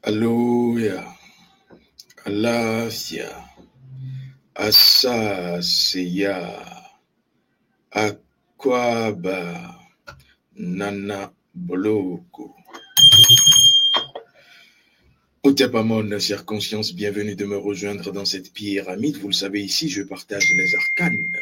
Alléluia, Alasia, Asasia, Akwaba, Nana Boloko. Otepamon, chère conscience, bienvenue de me rejoindre dans cette pyramide. Vous le savez, ici, je partage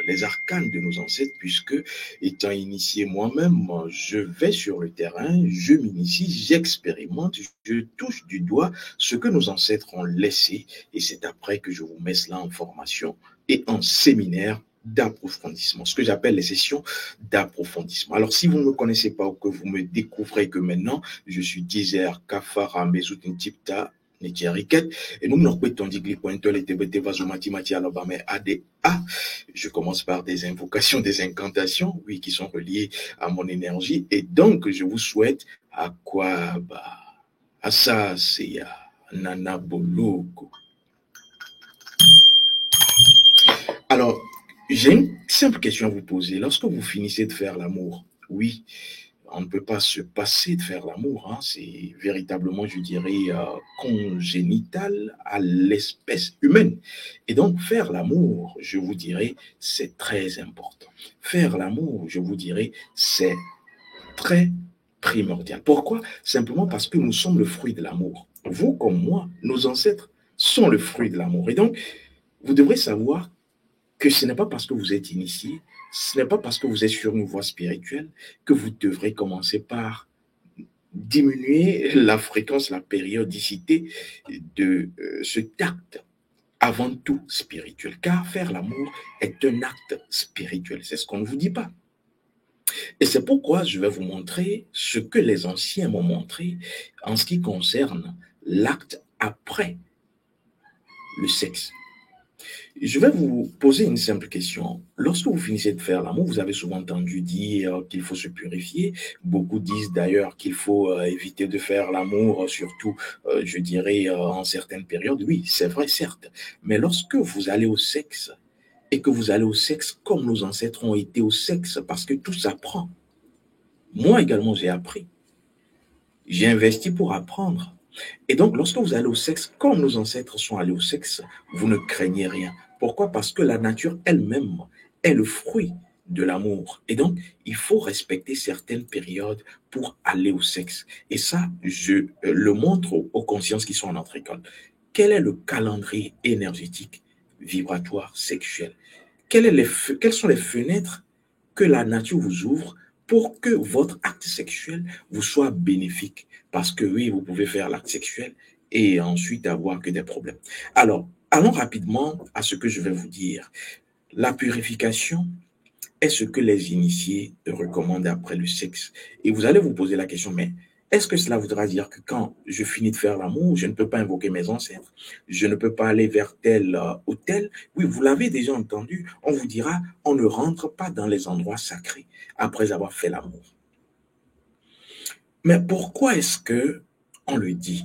les arcanes de nos ancêtres, puisque, étant initié moi-même, je vais sur le terrain, je m'initie, j'expérimente, je touche du doigt ce que nos ancêtres ont laissé, et c'est après que je vous mets cela en formation et en séminaire d'approfondissement, ce que j'appelle les sessions d'approfondissement. Alors, si vous ne me connaissez pas ou que vous me découvrez que maintenant, je suis Dizer Kafara Mesutintipta Netiariket, et nous n'avons pas dit que les pointeurs étaient vasomati alabama ADA. Je commence par des invocations, des incantations, oui, qui sont reliées à mon énergie, et donc je vous souhaite Akwaba, Asaseya, Nana Boloko. Alors, j'ai une simple question à vous poser. Lorsque vous finissez de faire l'amour, oui, on ne peut pas se passer de faire l'amour, hein. C'est véritablement, je dirais, congénital à l'espèce humaine. Et donc, faire l'amour, je vous dirais, c'est très important. Faire l'amour, je vous dirais, c'est très primordial. Pourquoi? Simplement parce que nous sommes le fruit de l'amour. Vous comme moi, nos ancêtres sont le fruit de l'amour. Et donc, vous devrez savoir que ce n'est pas parce que vous êtes initié, ce n'est pas parce que vous êtes sur une voie spirituelle que vous devrez commencer par diminuer la fréquence, la périodicité de cet acte avant tout spirituel. Car faire l'amour est un acte spirituel. C'est ce qu'on ne vous dit pas. Et c'est pourquoi je vais vous montrer ce que les anciens m'ont montré en ce qui concerne l'acte après le sexe. Je vais vous poser une simple question. Lorsque vous finissez de faire l'amour, vous avez souvent entendu dire qu'il faut se purifier. Beaucoup disent d'ailleurs qu'il faut éviter de faire l'amour, surtout, je dirais, en certaines périodes. Oui, c'est vrai, certes. Mais lorsque vous allez au sexe, et que vous allez au sexe comme nos ancêtres ont été au sexe, parce que tout s'apprend. Moi également, j'ai appris. J'ai investi pour apprendre. Et donc, lorsque vous allez au sexe, comme nos ancêtres sont allés au sexe, vous ne craignez rien. Pourquoi? Parce que la nature elle-même est le fruit de l'amour. Et donc, il faut respecter certaines périodes pour aller au sexe. Et ça, je le montre aux consciences qui sont en notre école. Quel est le calendrier énergétique, vibratoire, sexuel? Quelles sont les fenêtres que la nature vous ouvre pour que votre acte sexuel vous soit bénéfique? Parce que oui, vous pouvez faire l'acte sexuel et ensuite avoir que des problèmes. Alors, allons rapidement à ce que je vais vous dire. La purification est ce que les initiés recommandent après le sexe. Et vous allez vous poser la question, mais est-ce que cela voudra dire que quand je finis de faire l'amour, je ne peux pas invoquer mes ancêtres? Je ne peux pas aller vers tel ou tel? Oui, vous l'avez déjà entendu. On vous dira, on ne rentre pas dans les endroits sacrés après avoir fait l'amour. Mais pourquoi est-ce que on le dit?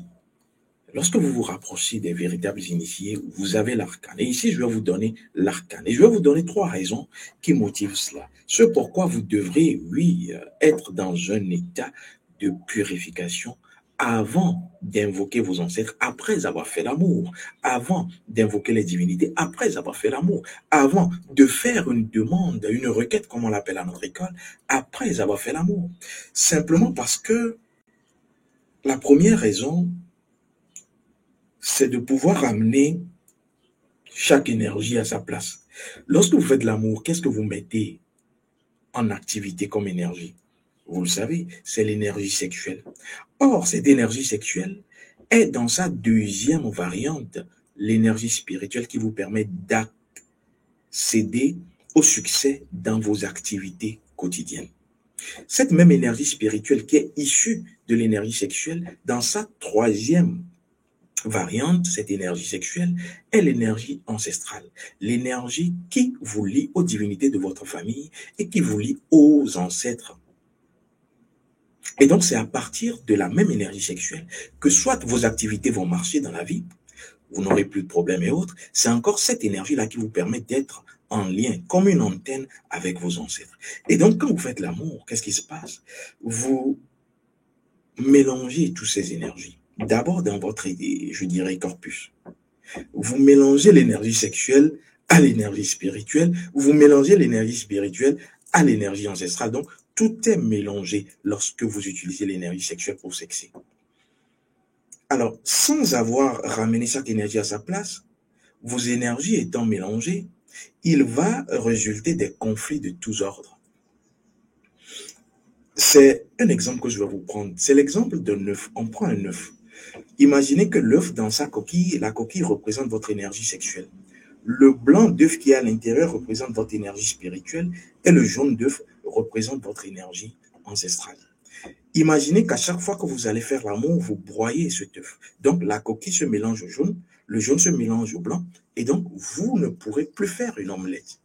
Lorsque vous vous rapprochez des véritables initiés, vous avez l'arcane. Et ici, je vais vous donner l'arcane. Et je vais vous donner 3 raisons qui motivent cela. Ce pourquoi vous devrez, oui, être dans un état de purification avant d'invoquer vos ancêtres, après avoir fait l'amour, avant d'invoquer les divinités, après avoir fait l'amour, avant de faire une demande, une requête, comme on l'appelle à notre école, après avoir fait l'amour. Simplement parce que la première raison, c'est de pouvoir amener chaque énergie à sa place. Lorsque vous faites l'amour, qu'est-ce que vous mettez en activité comme énergie? Vous le savez, c'est l'énergie sexuelle. Or, cette énergie sexuelle est dans sa deuxième variante, l'énergie spirituelle qui vous permet d'accéder au succès dans vos activités quotidiennes. Cette même énergie spirituelle qui est issue de l'énergie sexuelle, dans sa troisième variante, cette énergie sexuelle, est l'énergie ancestrale. L'énergie qui vous lie aux divinités de votre famille et qui vous lie aux ancêtres. Et donc, c'est à partir de la même énergie sexuelle que soit vos activités vont marcher dans la vie, vous n'aurez plus de problèmes et autres, c'est encore cette énergie-là qui vous permet d'être en lien, comme une antenne avec vos ancêtres. Et donc, quand vous faites l'amour, qu'est-ce qui se passe? Vous mélangez toutes ces énergies. d'abord dans votre, je dirais, corpus. Vous mélangez l'énergie sexuelle à l'énergie spirituelle, vous mélangez l'énergie spirituelle à l'énergie ancestrale. Donc, tout est mélangé lorsque vous utilisez l'énergie sexuelle pour sexer. Alors, sans avoir ramené chaque énergie à sa place, vos énergies étant mélangées, il va résulter des conflits de tous ordres. C'est un exemple que je vais vous prendre. C'est l'exemple d'un œuf. On prend un œuf. Imaginez que l'œuf, dans sa coquille, la coquille représente votre énergie sexuelle. Le blanc d'œuf qui est à l'intérieur représente votre énergie spirituelle et le jaune d'œuf représente votre énergie ancestrale. Imaginez qu'à chaque fois que vous allez faire l'amour, vous broyez cet œuf. Donc, la coquille se mélange au jaune, le jaune se mélange au blanc, et donc, vous ne pourrez plus faire une omelette.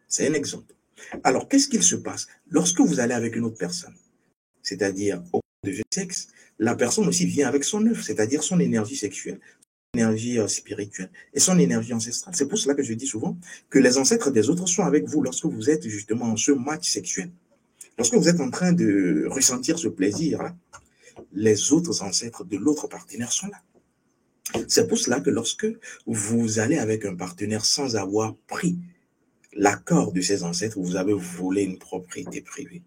C'est un exemple. Alors, qu'est-ce qu'il se passe lorsque vous allez avec une autre personne, c'est-à-dire au de sexe, la personne aussi vient avec son œuf, c'est-à-dire son énergie sexuelle, son énergie spirituelle et son énergie ancestrale. C'est pour cela que je dis souvent que les ancêtres des autres sont avec vous lorsque vous êtes justement en ce match sexuel. Lorsque vous êtes en train de ressentir ce plaisir-là, les autres ancêtres de l'autre partenaire sont là. C'est pour cela que lorsque vous allez avec un partenaire sans avoir pris l'accord de ses ancêtres, vous avez volé une propriété privée.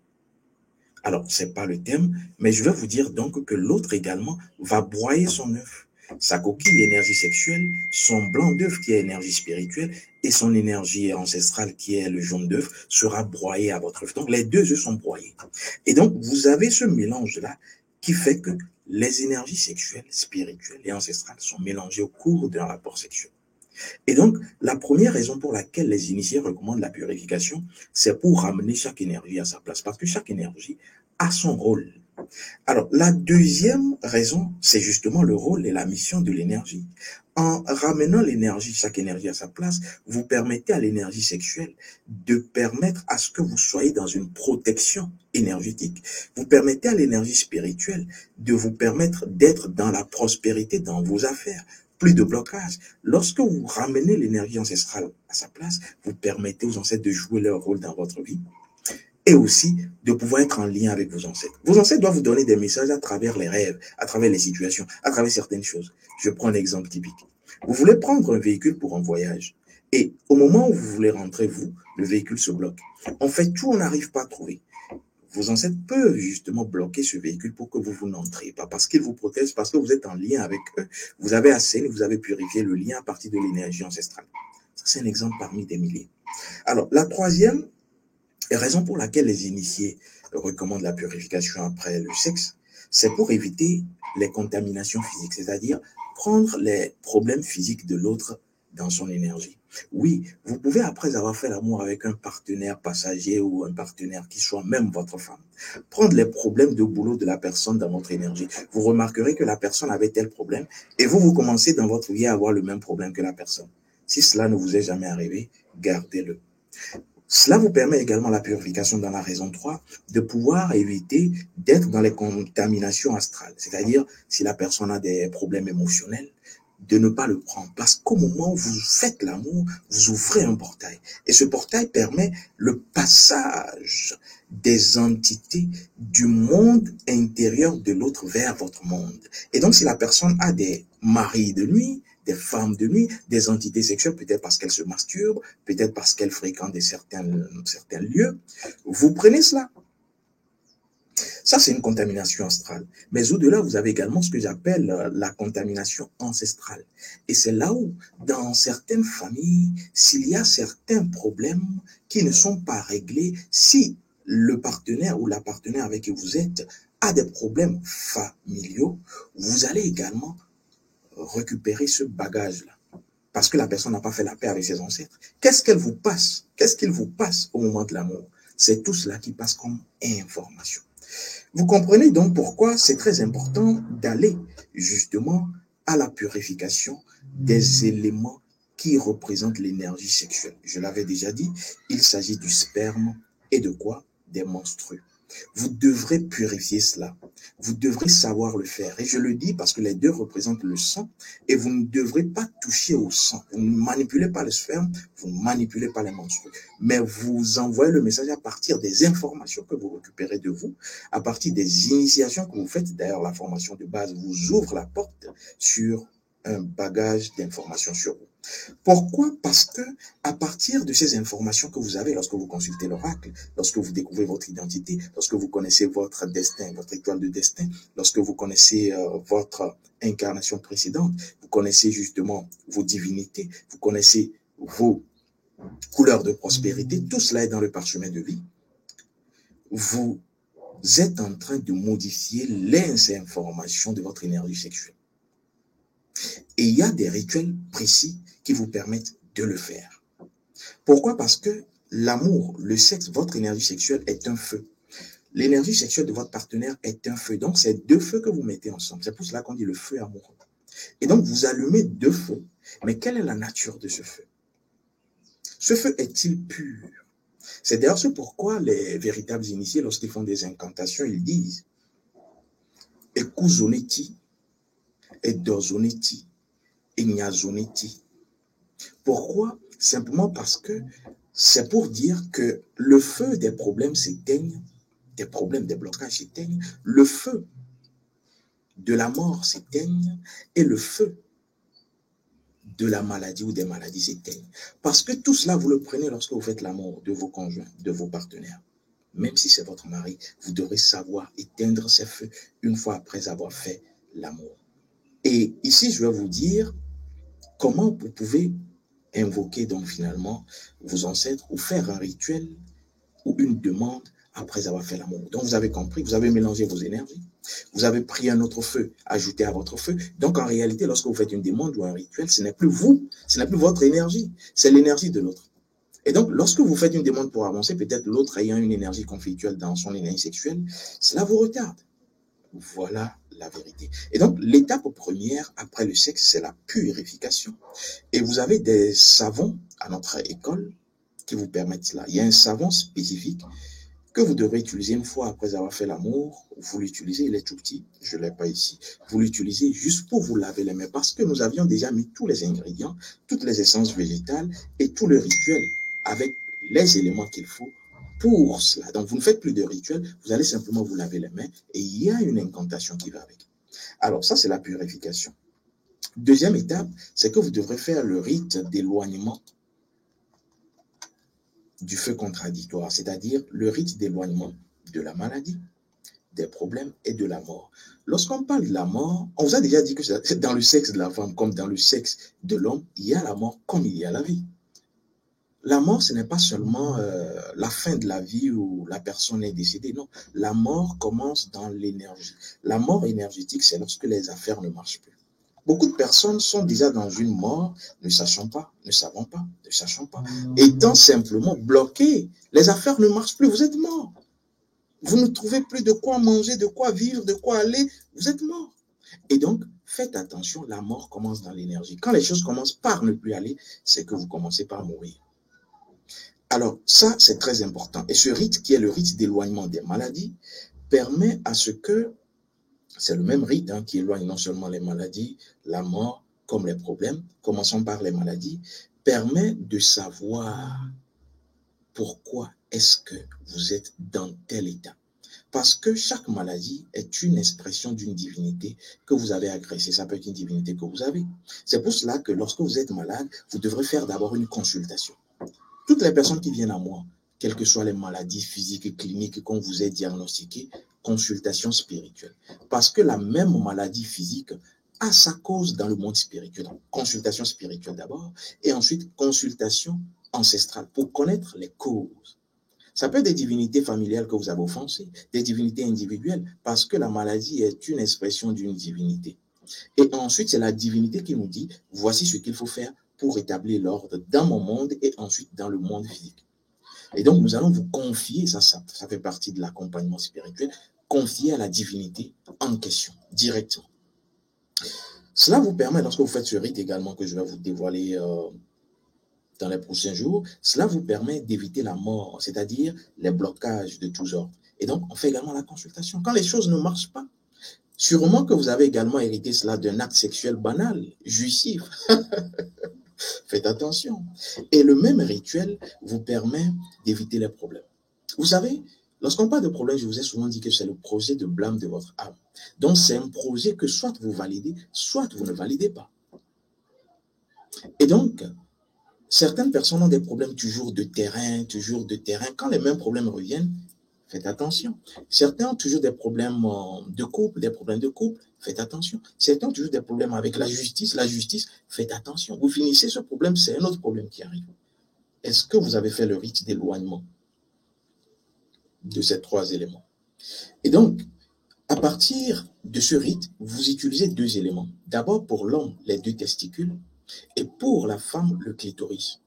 Alors, ce n'est pas le thème, mais je vais vous dire donc que l'autre également va broyer son œuf. Sa coquille énergie sexuelle, son blanc d'œuf qui est énergie spirituelle et son énergie ancestrale qui est le jaune d'œuf sera broyé à votre œuf. Donc, les deux œufs sont broyés. Et donc, vous avez ce mélange-là qui fait que les énergies sexuelles, spirituelles et ancestrales sont mélangées au cours d'un rapport sexuel. Et donc, la première raison pour laquelle les initiés recommandent la purification, c'est pour ramener chaque énergie à sa place, parce que chaque énergie a son rôle. Alors, la deuxième raison, c'est justement le rôle et la mission de l'énergie. En ramenant l'énergie, chaque énergie à sa place, vous permettez à l'énergie sexuelle de permettre à ce que vous soyez dans une protection énergétique. Vous permettez à l'énergie spirituelle de vous permettre d'être dans la prospérité dans vos affaires. Plus de blocage. Lorsque vous ramenez l'énergie ancestrale à sa place, vous permettez aux ancêtres de jouer leur rôle dans votre vie et aussi de pouvoir être en lien avec vos ancêtres. Vos ancêtres doivent vous donner des messages à travers les rêves, à travers les situations, à travers certaines choses. Je prends un exemple typique. Vous voulez prendre un véhicule pour un voyage et au moment où vous voulez rentrer, vous, le véhicule se bloque. On fait tout, on n'arrive pas à trouver. Vos ancêtres peuvent justement bloquer ce véhicule pour que vous n'entriez pas, parce qu'ils vous protègent, parce que vous êtes en lien avec eux. Vous avez assaini, vous avez purifié le lien à partir de l'énergie ancestrale. Ça, c'est un exemple parmi des milliers. Alors, la troisième raison pour laquelle les initiés recommandent la purification après le sexe, c'est pour éviter les contaminations physiques, c'est-à-dire prendre les problèmes physiques de l'autre dans son énergie. Oui, vous pouvez, après avoir fait l'amour avec un partenaire passager ou un partenaire qui soit même votre femme, prendre les problèmes de boulot de la personne dans votre énergie. Vous remarquerez que la personne avait tel problème et vous commencez dans votre vie à avoir le même problème que la personne. Si cela ne vous est jamais arrivé, gardez-le. Cela vous permet également la purification dans la raison 3 de pouvoir éviter d'être dans les contaminations astrales. C'est-à-dire, si la personne a des problèmes émotionnels, de ne pas le prendre. Parce qu'au moment où vous faites l'amour, vous ouvrez un portail. Et ce portail permet le passage des entités du monde intérieur de l'autre vers votre monde. Et donc, si la personne a des maris de nuit, des femmes de nuit, des entités sexuelles, peut-être parce qu'elles se masturbent, peut-être parce qu'elles fréquentent certains lieux, vous prenez cela. Ça, c'est une contamination astrale. Mais au-delà, vous avez également ce que j'appelle la contamination ancestrale. Et c'est là où, dans certaines familles, s'il y a certains problèmes qui ne sont pas réglés, si le partenaire ou la partenaire avec qui vous êtes a des problèmes familiaux, vous allez également récupérer ce bagage-là. Parce que la personne n'a pas fait la paix avec ses ancêtres. Qu'est-ce qu'elle vous passe? Qu'est-ce qu'il vous passe au moment de l'amour? C'est tout cela qui passe comme information. Vous comprenez donc pourquoi c'est très important d'aller justement à la purification des éléments qui représentent l'énergie sexuelle. Je l'avais déjà dit, il s'agit du sperme et de quoi? Des menstrues. Vous devrez purifier cela. Vous devrez savoir le faire. Et je le dis parce que les deux représentent le sang et vous ne devrez pas toucher au sang. Vous ne manipulez pas le sperme, vous ne manipulez pas les menstrues. Mais vous envoyez le message à partir des informations que vous récupérez de vous, à partir des initiations que vous faites. D'ailleurs, la formation de base vous ouvre la porte sur un bagage d'informations sur vous. Pourquoi? Parce que à partir de ces informations que vous avez lorsque vous consultez l'oracle, lorsque vous découvrez votre identité, lorsque vous connaissez votre destin, votre étoile de destin, lorsque vous connaissez votre incarnation précédente, vous connaissez justement vos divinités, vous connaissez vos couleurs de prospérité, tout cela est dans le parchemin de vie. Vous êtes en train de modifier les informations de votre énergie sexuelle. Et il y a des rituels précis qui vous permettent de le faire. Pourquoi? Parce que l'amour, le sexe, votre énergie sexuelle est un feu. L'énergie sexuelle de votre partenaire est un feu. Donc, c'est deux feux que vous mettez ensemble. C'est pour cela qu'on dit le feu amoureux. Et donc, vous allumez deux feux. Mais quelle est la nature de ce feu? Ce feu est-il pur? C'est d'ailleurs ce pourquoi les véritables initiés, lorsqu'ils font des incantations, ils disent « Ekuzoneti, Edozoneti, Enyazoneti ». Pourquoi? Simplement parce que c'est pour dire que le feu des problèmes s'éteigne, des problèmes, des blocages s'éteignent, le feu de la mort s'éteigne et le feu de la maladie ou des maladies s'éteignent. Parce que tout cela, vous le prenez lorsque vous faites l'amour de vos conjoints, de vos partenaires. Même si c'est votre mari, vous devrez savoir éteindre ces feux une fois après avoir fait l'amour. Et ici, je vais vous dire comment vous pouvez invoquer donc finalement vos ancêtres ou faire un rituel ou une demande après avoir fait l'amour. Donc vous avez compris, vous avez mélangé vos énergies, vous avez pris un autre feu, ajouté à votre feu. Donc en réalité, lorsque vous faites une demande ou un rituel, ce n'est plus vous, ce n'est plus votre énergie, c'est l'énergie de l'autre. Et donc lorsque vous faites une demande pour avancer, peut-être l'autre ayant une énergie conflictuelle dans son énergie sexuelle, cela vous retarde. Voilà la vérité. Et donc, l'étape première après le sexe, c'est la purification. Et vous avez des savons à notre école qui vous permettent cela. Il y a un savon spécifique que vous devrez utiliser une fois après avoir fait l'amour. Vous l'utilisez, il est tout petit, je ne l'ai pas ici. Vous l'utilisez juste pour vous laver les mains parce que nous avions déjà mis tous les ingrédients, toutes les essences végétales et tout le rituel avec les éléments qu'il faut pour cela. Donc, vous ne faites plus de rituel, vous allez simplement vous laver les mains et il y a une incantation qui va avec. Alors, ça, c'est la purification. Deuxième étape, c'est que vous devrez faire le rite d'éloignement du feu contradictoire, c'est-à-dire le rite d'éloignement de la maladie, des problèmes et de la mort. Lorsqu'on parle de la mort, on vous a déjà dit que dans le sexe de la femme comme dans le sexe de l'homme, il y a la mort comme il y a la vie. La mort, ce n'est pas seulement la fin de la vie où la personne est décédée. Non, la mort commence dans l'énergie. La mort énergétique, c'est lorsque les affaires ne marchent plus. Beaucoup de personnes sont déjà dans une mort, ne sachant pas, ne savant pas, ne sachant pas, étant simplement bloqués. Les affaires ne marchent plus, vous êtes mort. Vous ne trouvez plus de quoi manger, de quoi vivre, de quoi aller, vous êtes mort. Et donc, faites attention, la mort commence dans l'énergie. Quand les choses commencent par ne plus aller, c'est que vous commencez par mourir. Alors, ça, c'est très important. Et ce rite, qui est le rite d'éloignement des maladies, permet à ce que, c'est le même rite qui éloigne non seulement les maladies, la mort, comme les problèmes, commençons par les maladies, permet de savoir pourquoi est-ce que vous êtes dans tel état. Parce que chaque maladie est une expression d'une divinité que vous avez agressée. Ça peut être une divinité que vous avez. C'est pour cela que lorsque vous êtes malade, vous devrez faire d'abord une consultation. Toutes les personnes qui viennent à moi, quelles que soient les maladies physiques et cliniques qu'on vous ait diagnostiquées, consultation spirituelle. Parce que la même maladie physique a sa cause dans le monde spirituel. Donc, consultation spirituelle d'abord, et ensuite consultation ancestrale pour connaître les causes. Ça peut être des divinités familiales que vous avez offensées, des divinités individuelles, parce que la maladie est une expression d'une divinité. Et ensuite, c'est la divinité qui nous dit, voici ce qu'il faut faire pour établir l'ordre dans mon monde et ensuite dans le monde physique. Et donc, nous allons vous confier, ça fait partie de l'accompagnement spirituel, confier à la divinité en question, directement. Cela vous permet, lorsque vous faites ce rite également que je vais vous dévoiler dans les prochains jours, cela vous permet d'éviter la mort, c'est-à-dire les blocages de tous ordres. Et donc, on fait également la consultation. Quand les choses ne marchent pas, sûrement que vous avez également hérité cela d'un acte sexuel banal, jouissif. Faites attention. Et le même rituel vous permet d'éviter les problèmes. Vous savez, lorsqu'on parle de problème, je vous ai souvent dit que c'est le projet de blâme de votre âme. Donc, c'est un projet que soit vous validez, soit vous ne validez pas. Et donc, certaines personnes ont des problèmes toujours de terrain, toujours de terrain. Quand les mêmes problèmes reviennent, faites attention. Certains ont toujours des problèmes de couple, des problèmes de couple, faites attention. Certains ont toujours des problèmes avec la justice, faites attention. Vous finissez ce problème, c'est un autre problème qui arrive. Est-ce que vous avez fait le rite d'éloignement de ces trois éléments? Et donc, à partir de ce rite, vous utilisez deux éléments. D'abord, pour l'homme, les deux testicules, et pour la femme, le clitoris.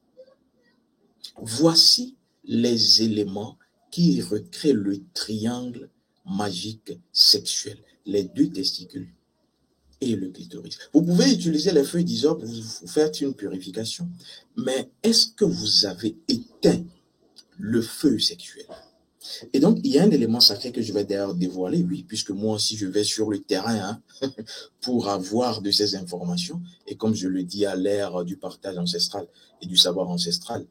Voici les éléments qui recréent le triangle magique sexuel, les deux testicules et le clitoris. Vous pouvez utiliser les feuilles d'hysope pour vous faire une purification, mais est-ce que vous avez éteint le feu sexuel? Et donc, il y a un élément sacré que je vais d'ailleurs dévoiler, oui, puisque moi aussi je vais sur le terrain pour avoir de ces informations. Et comme je le dis à l'ère du partage ancestral et du savoir ancestral,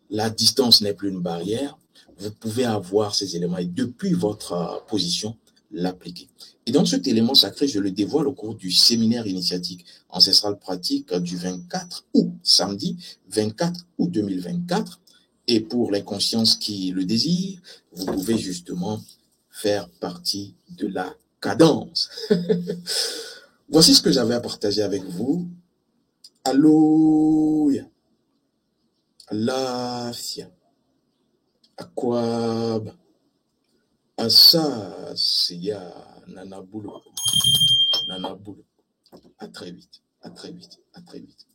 la distance n'est plus une barrière. Vous pouvez avoir ces éléments et depuis votre position, l'appliquer. Et donc, cet élément sacré, je le dévoile au cours du séminaire initiatique ancestral pratique du 24 août, samedi 24 août 2024. Et pour les consciences qui le désirent, vous pouvez justement faire partie de la cadence. Voici ce que j'avais à partager avec vous. Alléluia. Alafia. Akwab. Asa siya nanabulu. Nanabulu. À très vite. À très vite. À très vite.